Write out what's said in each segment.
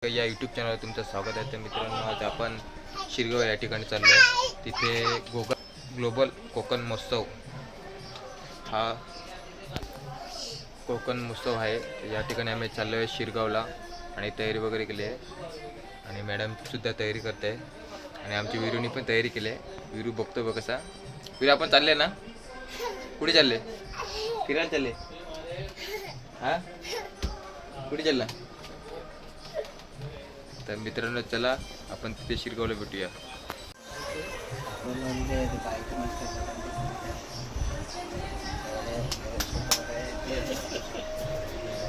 या यूट्यूब चॅनलवर तुमचं स्वागत आहे. तर मित्रांनो, आज आपण शिरगाव या ठिकाणी चाललो आहे. तिथे ग्लोबल कोकण महोत्सव हा कोकण महोत्सव आहे. या ठिकाणी आम्ही चाललो आहे शिरगावला आणि तयारी वगैरे केली आहे आणि मॅडमसुद्धा तयारी करते आहे आणि आमची विरूनी पण तयारी केली आहे. विरू बघतो बघ कसा. विरू आपण चालले ना? कुठे चालले? फिरायला चालले? हां, कुठे चालला? तर मित्रांनो, चला आपण तिथे शिरगावला भेटूया.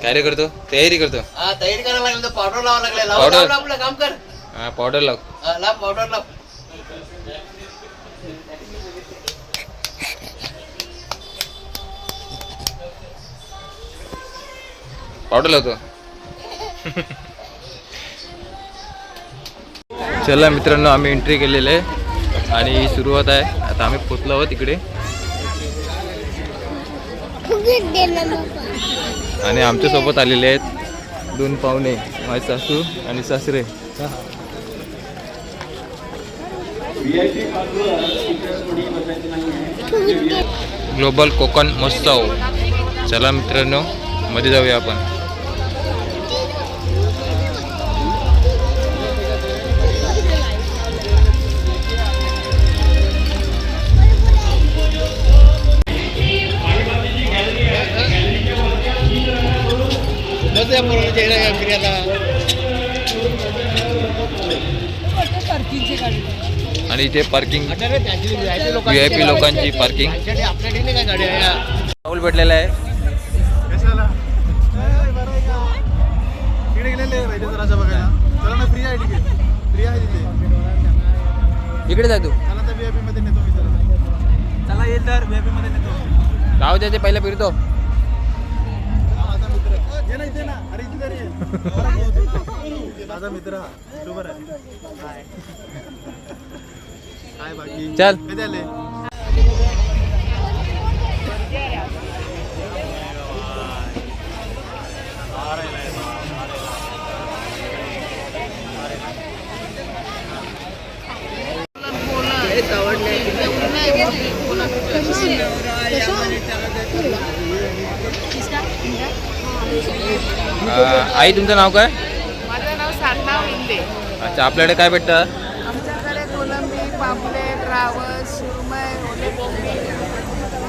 काय रे करतो? तयारी करतो. तयारी करायला लागलं तर पावडर लावा लागले. पावडर आपलं काम कर. पावडर लाव. लाव पावडर लाव. पावडर लावतो. चला मित्रांनो, आम्ही एंट्री केलेलं आहे आणि सुरुवात आहे. आता आम्ही पोचलो आहोत तिकडे आणि आमच्यासोबत आलेले आहेत 2 पाहुणे, माझे सासू आणि सासरे. ग्लोबल कोकण महोत्सव. चला मित्रांनो, मध्ये जाऊया आपण. आणि इथे पार्किंग VIP लोकांची पार्किंग. राहुल भेटलेला आहे. इकडे जा तू. चला येईल तर VIP मध्ये नेतो. राहू दे, ते पहिला फिरतो. माझा मित्र चल. आई, तुमचं नाव काय? माझं नाव साधना विंदे. अच्छा, आपल्याकडे काय भेटतं? आमच्याकडे कोलंबी, पापलेट, रावस, सुरमई, ओले बोंबी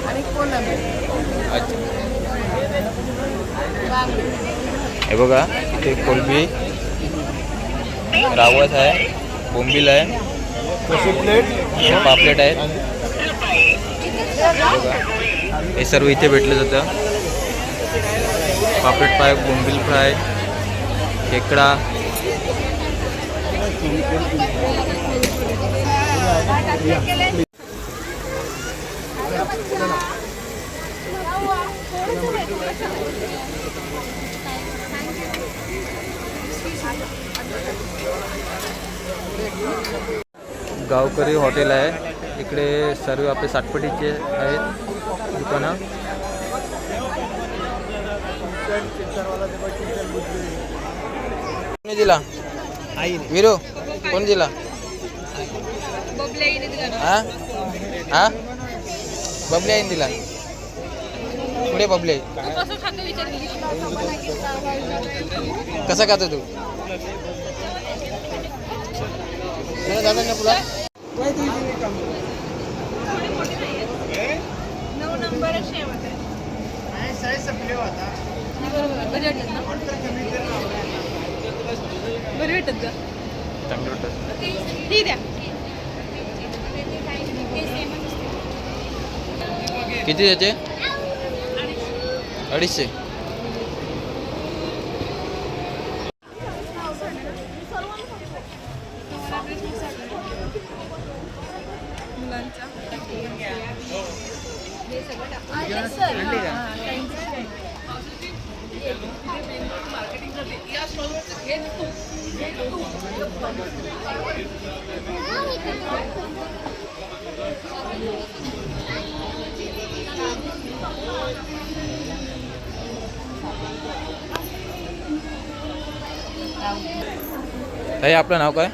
आणि कोलंबी. अच्छा, हे बघा, इथे कोलंबी, रावस आहे, बोंबील आहे, पापलेट आहे. बघा, हे सर्व इथे भेटलं जातं. पापलेट फ्राय, बोंबील फ्राय, खेकडा. गावकरी हॉटेल आहे. इकडे सर्व आपले सातपटीचे आहेत दुकानं. कोणी दिला? आई विरो, कोण दिला? हा हा, बबली आईने दिला. पुढे बबली आई. कसा खातो तू? दादा ना तुला 9 नंबर शेवट आहे. बरं भेटत का? चांगलं वाटतं. ठीक आहे. किती त्याचे? 250. ताई आपलं नाव काय?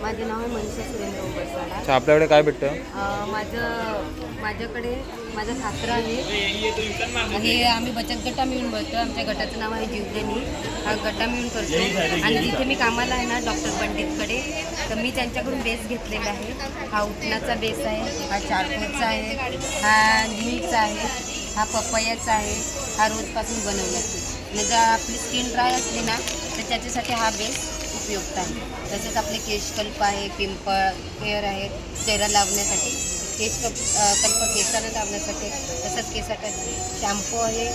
माझे नाव आहे मनीषा सुरेंद्र उबरसाडा. अच्छा आपल्याकडे काय भेटतं? माझ्याकडे माझा सासरा आहे. हे आम्ही बचत गटा मिळून बोलतो. आमच्या गटाचं नाव आहे जीवदानी. हा गटा मिळून करतो. आणि जिथे मी कामाला आहे ना डॉक्टर पंडितकडे, तर मी त्यांच्याकडून बेस घेतलेला आहे. हा उटणाचा बेस आहे, हा चारकोलचा आहे, हा नीमचा आहे, हा पपयाचा आहे, हा रोजपासून बनवला आहे. आणि जर आपली स्किन ड्राय असली ना तर त्याच्यासाठी हा बेस उपयुक्त आहे. तसेच आपले केशकल्प आहे, पिंपळ हेअर आहे, चेहरा लावण्यासाठी कल्प केसाला लावण्यासाठी. तसंच केसासाठी शॅम्पू आहे,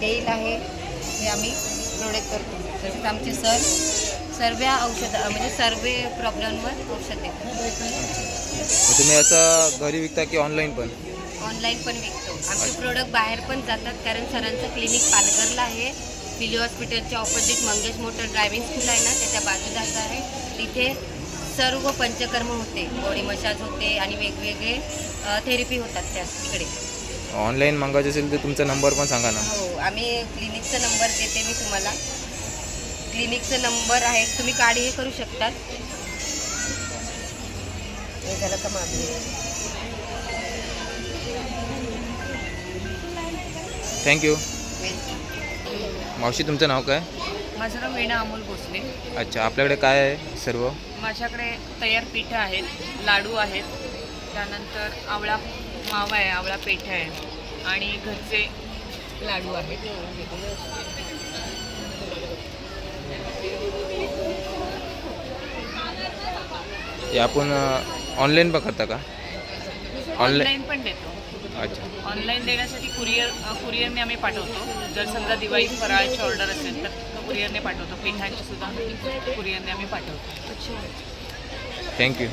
तेल आहे, हे आम्ही प्रोडक्ट करतो. तसेच आमचे सर्व औषधं म्हणजे सर्व प्रॉब्लेमवर औषध देतात. तुम्ही असं घरी विकता की ऑनलाईन पण? ऑनलाईन पण विकतो. आमचे प्रोडक्ट बाहेर पण जातात, कारण सरांचं क्लिनिक पालघरला आहे. फिली हॉस्पिटलच्या opposite Mangesh motor driving school आहे ना, त्याच्या बाजूलाच आहे. तिथे सर्व पंचकर्म होते, बॉडी मसाज होते आणि वेगवेगळे थेरपी होतात त्या तिकडे. ऑनलाईन मागायचं असेल तर तुमचा नंबर पण सांगा ना. हो, आम्ही क्लिनिकचा नंबर देते मी तुम्हाला. क्लिनिकचा नंबर आहे, तुम्ही कार्ड हे करू शकतात. हे झालं का मागणी? थँक्यू. मावशी तुमचं नाव काय? माझं नाव वीणा अमोल भोसले. अच्छा आपल्याकडे काय आहे सर्व? माझ्याकडे तयार पिठं आहेत, लाडू आहेत, त्यानंतर आवळा मावा आहे, आवळा पेठा आहे आणि घरचे लाडू आहेत. हे आपण ऑनलाईन पण करता का? ऑनलाईन पण देतो. अच्छा. ऑनलाईन देण्यासाठी कुरिअरने आम्ही पाठवतो. जर समजा दिवाळी फराळाची ऑर्डर असेल तर कुरिअरने पाठवतो. पिठांची सुद्धा कुरिअरने आम्ही पाठवतो. थँक्यू.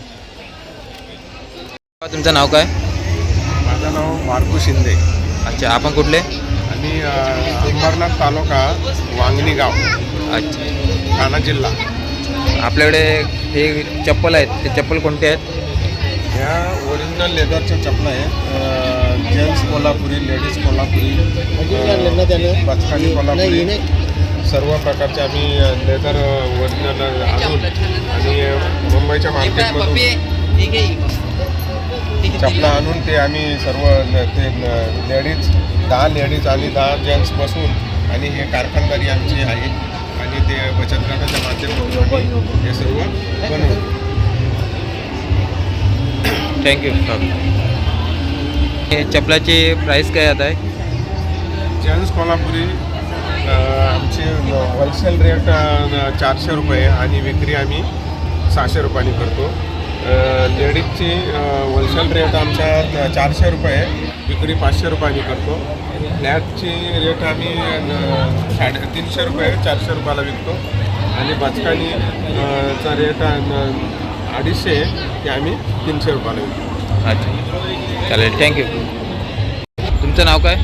तुमचं नाव काय? माझं नाव मार्कू शिंदे. अच्छा आपण कुठले? आणि अंबरनाथ तालुका वांगणी गाव, अच्छा. ठाणा जिल्हा. आपल्याकडे हे चप्पल आहेत, ते चप्पल कोणते आहेत? ह्या ओरिजिनल लेदरच्या चपला आहेत. जेंट्स कोल्हापुरी, लेडीज कोल्हापुरी, बचकानी कोल्हापुरी, सर्व प्रकारचे आम्ही लेदर ओरिजिनल आणून आणि मुंबईच्या मार्केटमधून चपला आणून ते आम्ही सर्व ते लेडीज 10 लेडीज आणि 10 जेंट्स बसून आणि हे कारखानदारी आमची आहे आणि ते बचत गटाच्या माध्यमातून आम्ही हे सर्व बनवतो. थँक्यू. हे चपलाची प्राईस काय आता आहे? जेंट्स कोल्हापुरी आमची होलसेल रेट 400 रुपये आणि विक्री आम्ही 600 रुपयांनी करतो. लेडीजची होलसेल रेट आमच्या 400 रुपये, विक्री 500 रुपयांनी करतो. फ्लॅटची रेट आम्ही 350 रुपये 400 रुपयाला विकतो आणि बचकानी चा रेट 250 ते आम्ही 300 रुपयाला विकतो. अच्छा चालेल थँक्यू. तुमचं नाव काय?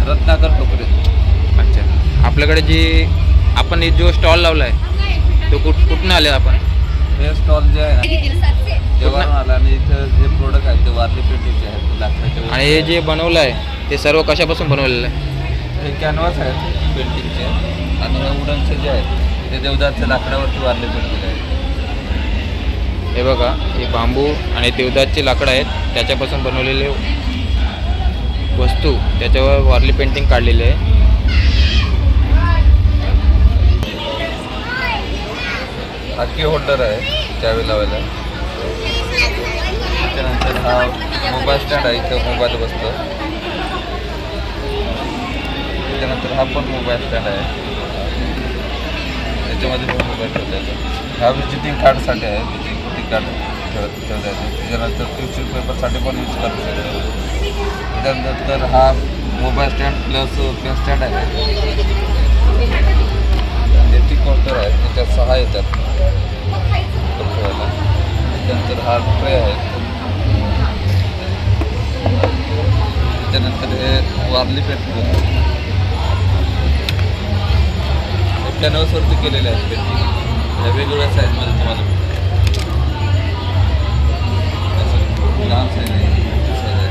रत्नाकर टोकरे. अच्छा आपल्याकडे जी आपण जो स्टॉल लावला आहे तो कुठून आले आपण? हे स्टॉल जे आहे देवारून आला आणि इथं जे प्रोडक्ट आहेत ते वारली पेंटिंगचे आहेत, लाकडाचे. आणि हे जे बनवलं आहे ते सर्व कशापासून बनवलेलं आहे? हे कॅनव्हास आहेत पेंटिंगचे आणि हे वुडनचे जे आहेत ते देवदारच्या लाकडावरती वारली पेंटिंग आहे. हे बघा हे बांबू आणि देवदारची लाकडं आहेत, त्याच्यापासून बनवलेले वस्तू त्याच्यावर वारली पेंटिंग काढलेली आहे. हा की होल्डर आहे चावी लावायला. त्याच्यानंतर हा मोबाईल स्टँड आहे, इथं मोबाईल बसतो. त्याच्यानंतर हा पण मोबाईल स्टँड आहे, त्याच्यामध्ये पण मोबाईल ठेवता येतो. हा विजिटिंग कार्डसाठी आहे, विजिटिंग कार्ड ठेवता येतो. त्याच्यानंतर टिश्यू पेपरसाठी पण यूज करू शकतो. त्याच्यानंतर हा mobile stand plus pen stand आहे. इलेक्ट्रिक काउंटर आहे, त्याच्यात 6 येतात ठेवायला. त्याच्यानंतर हा ट्रे आहे. त्याच्यानंतर हे वारली पेंटिंग होतं, हे कॅनव्हासवरती केलेले आहेत पेंटिंग. ह्या वेगवेगळ्या साईजमध्ये तुम्हाला लहान साईज आहे, मोठी साईज आहे.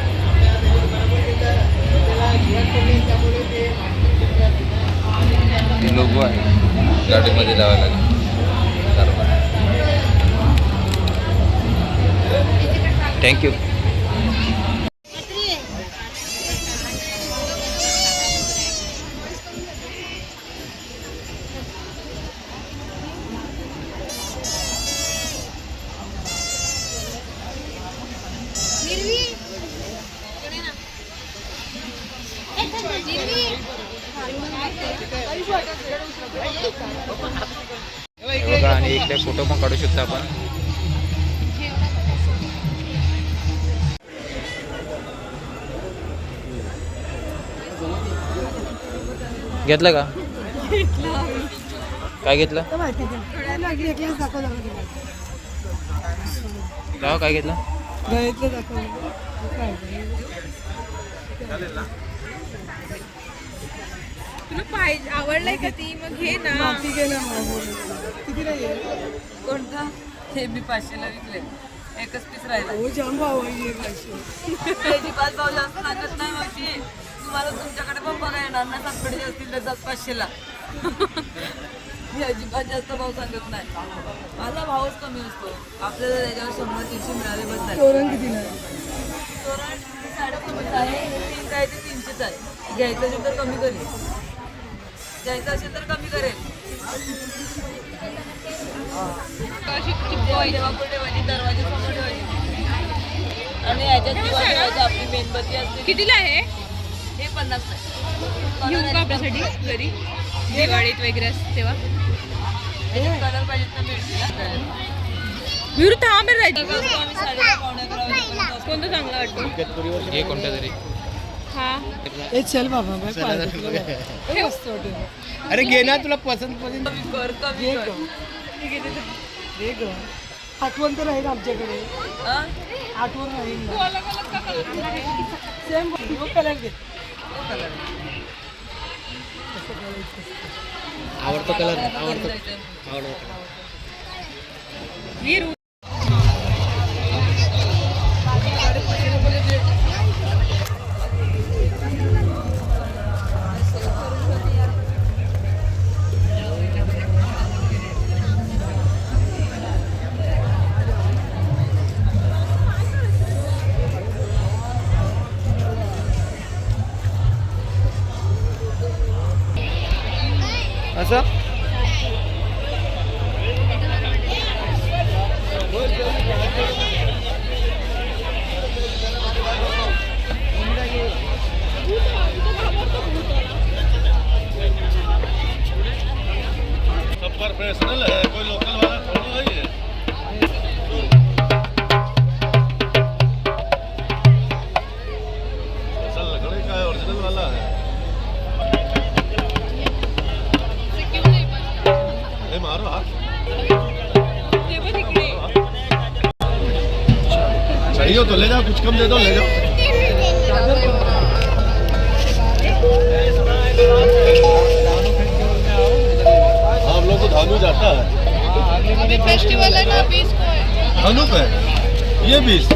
हे लोगो आहे गाडीमध्ये लावायला लागेल. थँक्यू. हे बघा आणि इकडे फोटो पण काढू शकतो आपण. घेतलं का? काय घेतलं? काय घेतलं? तुला पाहिजे आवडलाय का ती मग घे ना. कोणता? हे मी 500ला विकले. एकच पीस राहिला. त्याची 5 भाव जास्त लागत नाही मावशी. तुम्हाला तुमच्याकडे पण बघा येणार ना. सातपडे असतील त्याच्यात 500ला. मी अजिबात जास्त भाव सांगत नाही. माझा भावच कमी असतो. आपल्याला त्याच्यावर 100-300 मिळाले बस झाले. तोरण 5.5 आहे. 3 काय ते 300च आहे. घ्यायचं असेल तर कमी करेल. घ्यायचं असेल तर कमी करेल. देवापुढे ठेवायची, दरवाजा समोर ठेवायची आणि याच्यात ठेवायची आपली मेणबत्ती असते. कितीला आहे हे? 50 नाही. घेऊ का आपल्यासाठी घरी दिवाळीत वगैरे असते तेव्हा? कलर पाहिजे तर मिळतील. विरू थांब राहायचं. आम्ही 11:30 कोणतं चांगलं वाटतं? हे कोणतं तरी. हा चल बाबा अरे घे ना तुला पसंत कमी कर, कमी कर. आठवण तर राहील आमच्याकडे. हा? आठवण राहील तू अलग अलग का कलर आहे? सेम कलर घे. आवडतो कलर आवडतो. विरू असं सब प्रोफेशनल है, कोई लोकल वाला थोड़ी नहीं है. असल लकड़ी का है, ओरिजिनल वाला है. अरे मारो हाथ. चाहिए तो ले जाओ, कुछ कम दे दो, ले जाओ. आप लोग को धानु जाता है. अभी फेस्टिवल है ना 20 को है. धानु पे ये 20.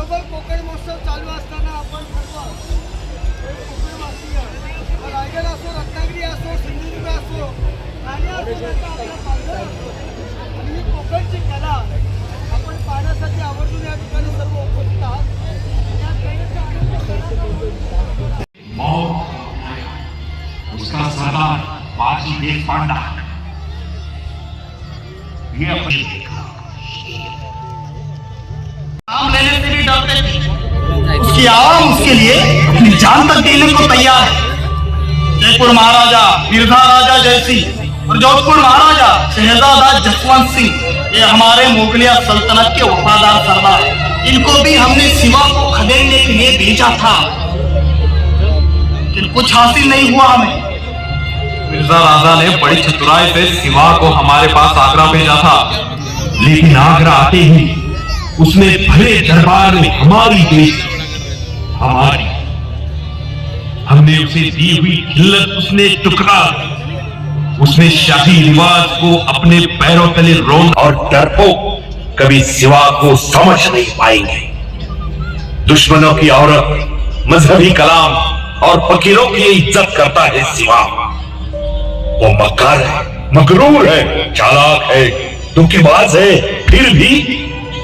बरोबर कोकण महोत्सव चालू असताना आपण सर्व कोकणवासीय, रायगड असो, रत्नागिरी असो, सिंधुदुर्ग असो, ठाणे असो, त्याचा आपला पालघर असो, आणि ही कोकणची कला आपण पाहण्यासाठी आवर्जून या ठिकाणी सर्व उपस्थित आहात. या कलेचा आनंद उसका सरदार बाजी देश पांडा ये अपनी नाम लेने से भी डरते थे. उसकी आवाम उसके लिए अपनी जान तक देने को तैयार है. जयपुर महाराजा मिर्जा राजा जयसिंह और जोधपुर महाराजा शहजादा जसवंत सिंह ये हमारे मुगलिया सल्तनत के वफादार सरदार हैं. इनको भी हमने सिवा को खदेड़ने के लिए भेजा था, लेकिन कुछ हासिल नहीं हुआ हमें. मिर्जा राजा ने बड़ी चतुराई से सिवा को हमारे पास आगरा भेजा था, लेकिन आगरा आते ही उसने भरे दरबार में हमारी देश हमारी हमने उसे दी हुई खिल्लत उसने टुकड़ा. उसने शाही रिवाज को अपने पैरों तले रोन और डरपोक कभी सिवा को समझ नहीं पाएंगे. दुश्मनों की औरत, मजहबी कलाम और फकीरों की इज्जत करता है सिवा. वो मक्कार है, मगरूर है, चालाक है, धोखेबाज है, फिर भी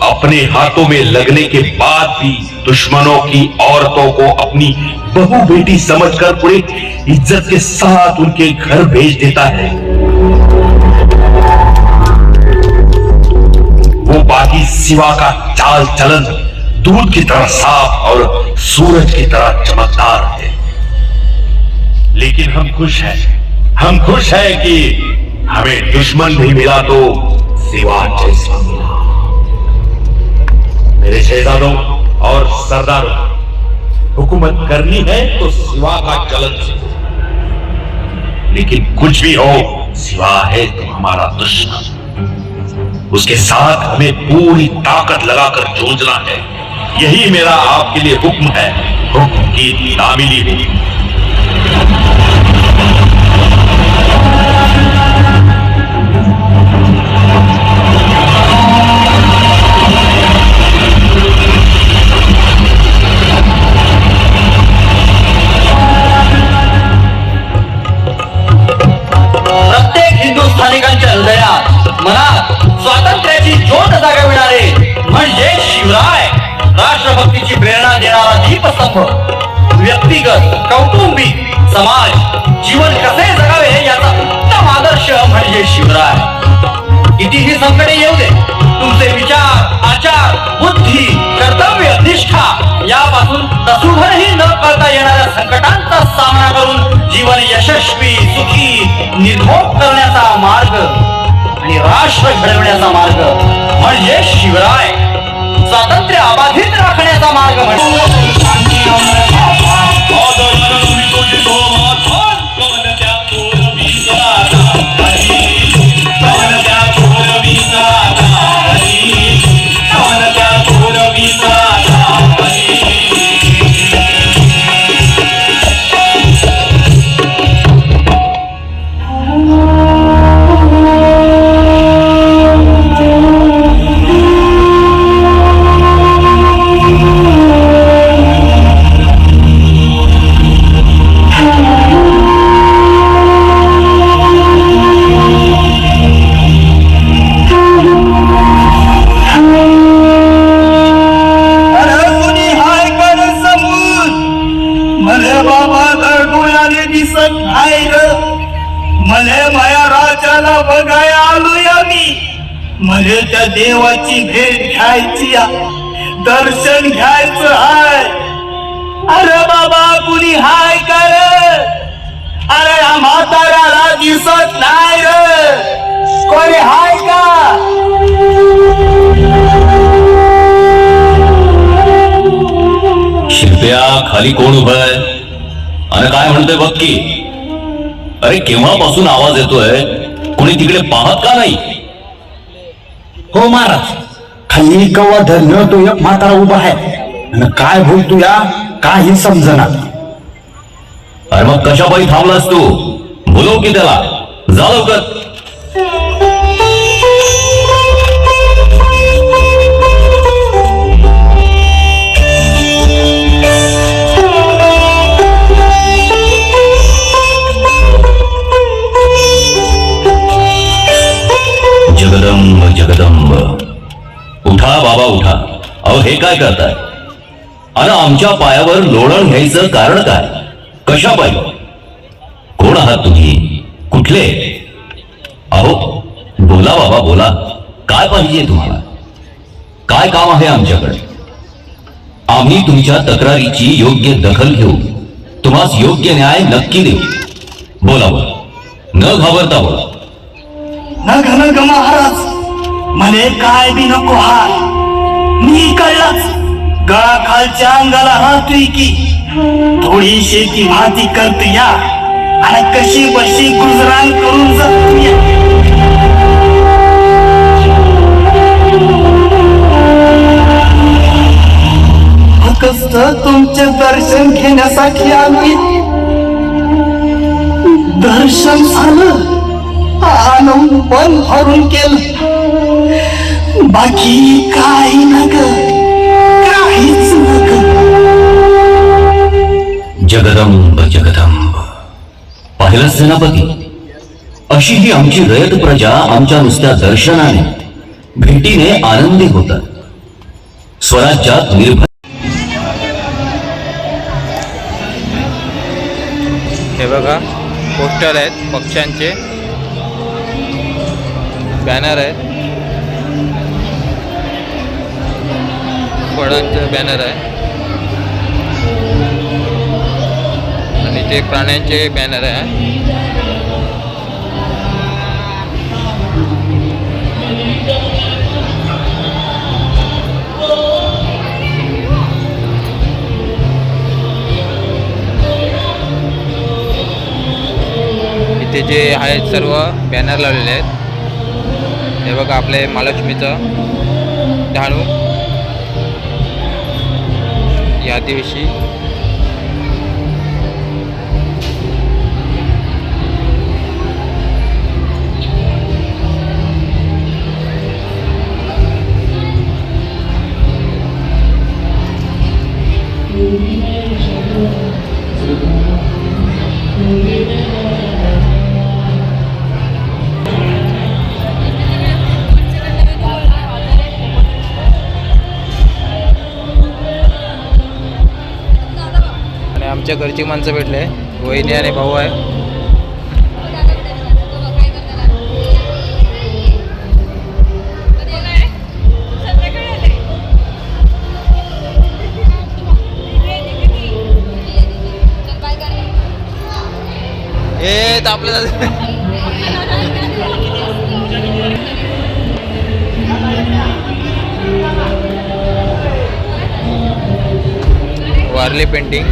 अपने हाथों में लगने के बाद भी दुश्मनों की औरतों को अपनी बहू बेटी समझकर पूरे इज्जत के साथ उनके घर भेज देता है. वो बाकी सिवा का चाल चलन दूध की तरह साफ और सूरज की तरह चमकदार है. लेकिन हम खुश हैं कि हमें दुश्मन भी मिला तो सिवा जैसा मिला. मेरे शहजादों और सरदारों, हुकूमत करनी है तो सिवा का चलन से, लेकिन कुछ भी हो सिवा है तो हमारा दुश्मन. उसके साथ हमें पूरी ताकत लगाकर जूझना है. यही मेरा आपके लिए हुक्म है. हुक्म की तामीली हो. हिंदुस्थानिकांच्या हृदयात मनात स्वातंत्र्याची ज्योत जागविणारे म्हणजे शिवराय. राष्ट्रभक्तीची प्रेरणा देणारा दीपस्तंभ. व्यक्तिगत, कौटुंबिक, समाज जीवन कसे जगावे याचा उत्तम आदर्श म्हणजे शिवराय. कितीही संकटे येऊ दे, तुमचे विचार, आचार, बुद्धी, कर्तव्य, निष्ठा यापासून तसूभरही न करता येणाऱ्या संकटांचा सामना करून जीवन यशस्वी, सुखी, निर्भोग करण्याचा मार्ग आणि राष्ट्र घडवण्याचा मार्ग म्हणजे शिवराय. स्वातंत्र्य अबाधित राखण्याचा मार्ग म्हणजे म्हणजे त्या देवाची भेट घ्यायची, दर्शन घ्यायचं आहे. अरे बाबा कुणी हाय कर? अरे या म्हाताऱ्याला दिसत नाही रे. कोणी हाय का? शिरप्या खाली कोण उभंय आणि काय म्हणतोय बघ की. अरे केव्हापासून आवाज येतोय, कोणी तिकडे पाहत का नाही? हो महाराज, खाली कवा धरण तो एक म्हातारा उभा आहे आणि काय बोलतो या काही समजना. अरे मग कशापायी थांबलास तू? बोलव की त्याला, जा लवकर. करताय आणि आमच्या पायावर लोळण घ्यायचं कारण काय? कशा पाहिजे? कोण आहात तुम्ही? कुठले? अहो बोला बाबा बोला, काय पाहिजे तुम्हाला? काय काम आहे आमच्याकडे? आम्ही तुमच्या तक्रारीची योग्य दखल घेऊ, तुम्हास योग्य न्याय नक्की देऊ. बोला बोला, न घाबरता बोला. न ग महाराज, मले काय बी नको हार. मी कळलंच, गळा खालच्या अंगाला राहतोय की थोडी शेती माती करतो या आणि कशी बशी गुजराण करून जातो या. फक्त तुमचे दर्शन घेण्यासाठी आम्ही. दर्शन झालं, आनंद मन भरून केलं, बाकी काही नग, काहीच नग. जगदंब जगदंब. पाहिलं सेनापती, अशी ही आमची रयत प्रजा आमच्या नुसत्या दर्शनाने भेटीने आनंदी होतात. स्वराज्यात निर्भय. हे बघा पोस्टर आहेत पक्ष्यांचे, बॅनर आहेत, फळांचं बॅनर आहे आणि ते प्राण्यांचे बॅनर आहे. इथे जे आहेत सर्व बॅनर लावलेले आहेत. हे बघा आपले महालक्ष्मीचं डहाणू या दिवशी आमच्या घरची माणसं भेटले, वहिनी आणि भाऊ आहे. हे आपलं वारली पेंटिंग.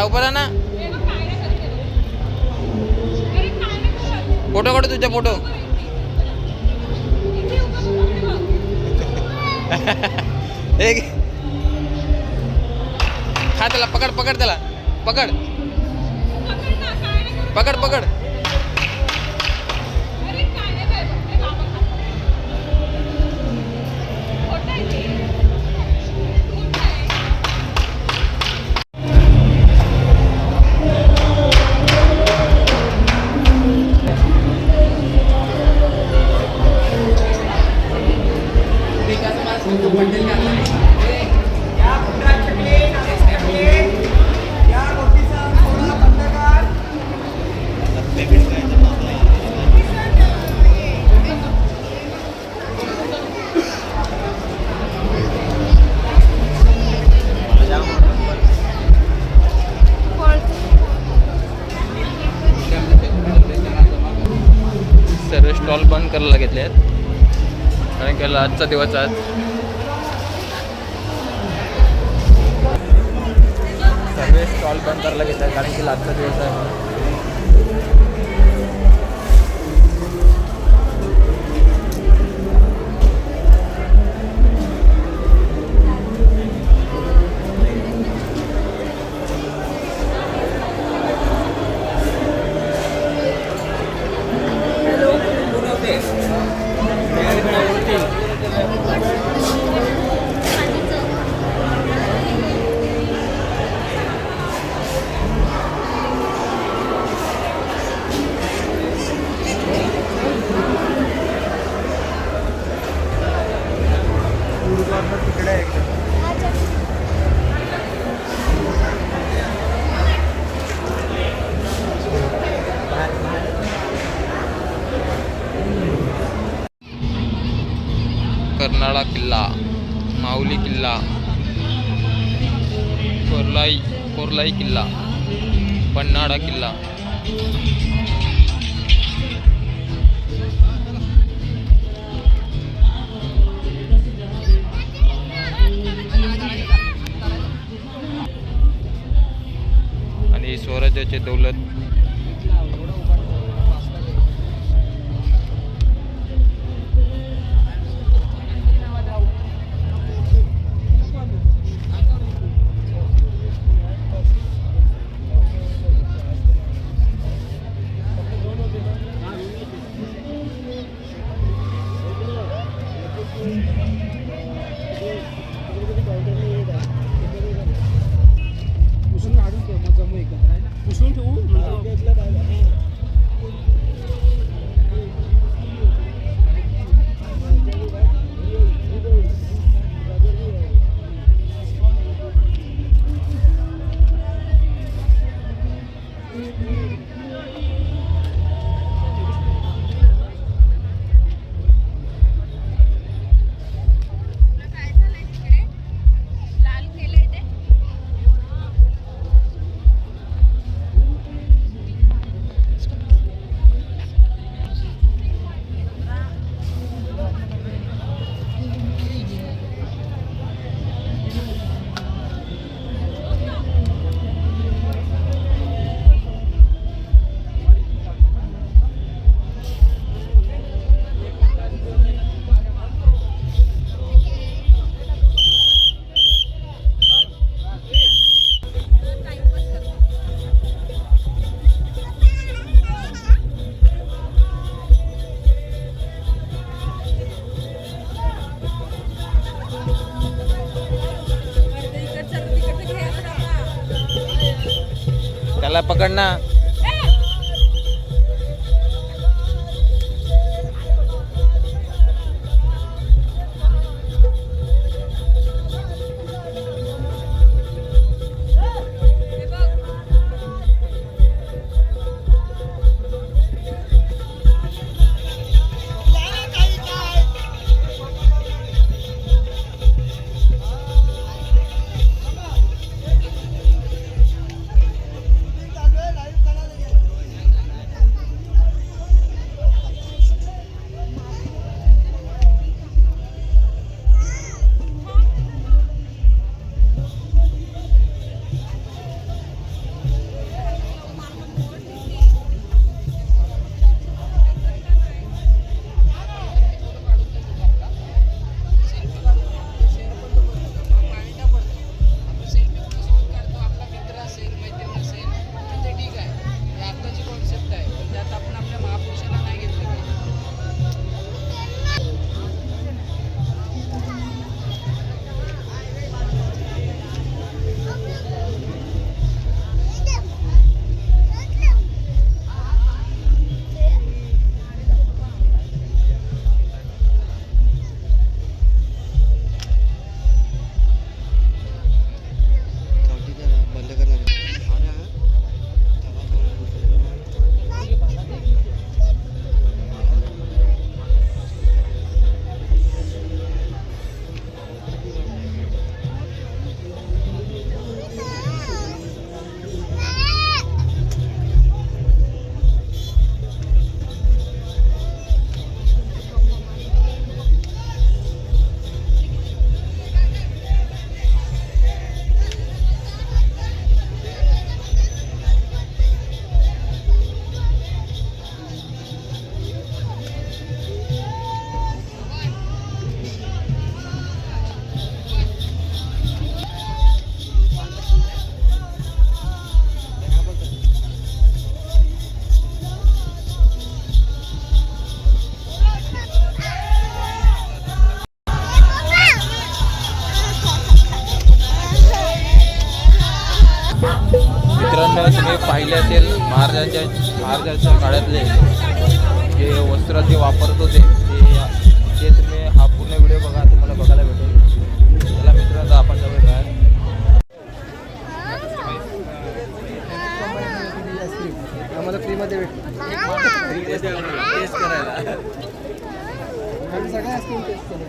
उभा राहा ना, फोटो काढू तुझा फोटो. हा त्याला पकड पकड, त्याला पकड पकड पकड. बंद करायला घेतले आहेत कारण की आजचा दिवस आज सर्व स्टॉल बंद करायला घेतात कारण की आजचा दिवस आहे म्हणून. कर्नाळा किल्ला, माऊली किल्ला, कोरलाई किल्ला, पन्हाळा किल्ला. आणि स्वराज्याचे दौलत त्याला पकड ना. चालू आहे, लाईव्ह मित्रांनो तुम्ही पाहिले असेल महाराजांच्या काळातले जे वस्त्र जे वापरत होते ते तुम्ही हा पूर्ण व्हिडिओ बघा, तुम्हाला बघायला भेटेल. चला मित्रांनो आपण जाऊया बाहेर. आम्हाला फ्रीमध्ये भेटलं टेस्ट करायला. सगळ्या आईस्क्रीम टेस्ट केले.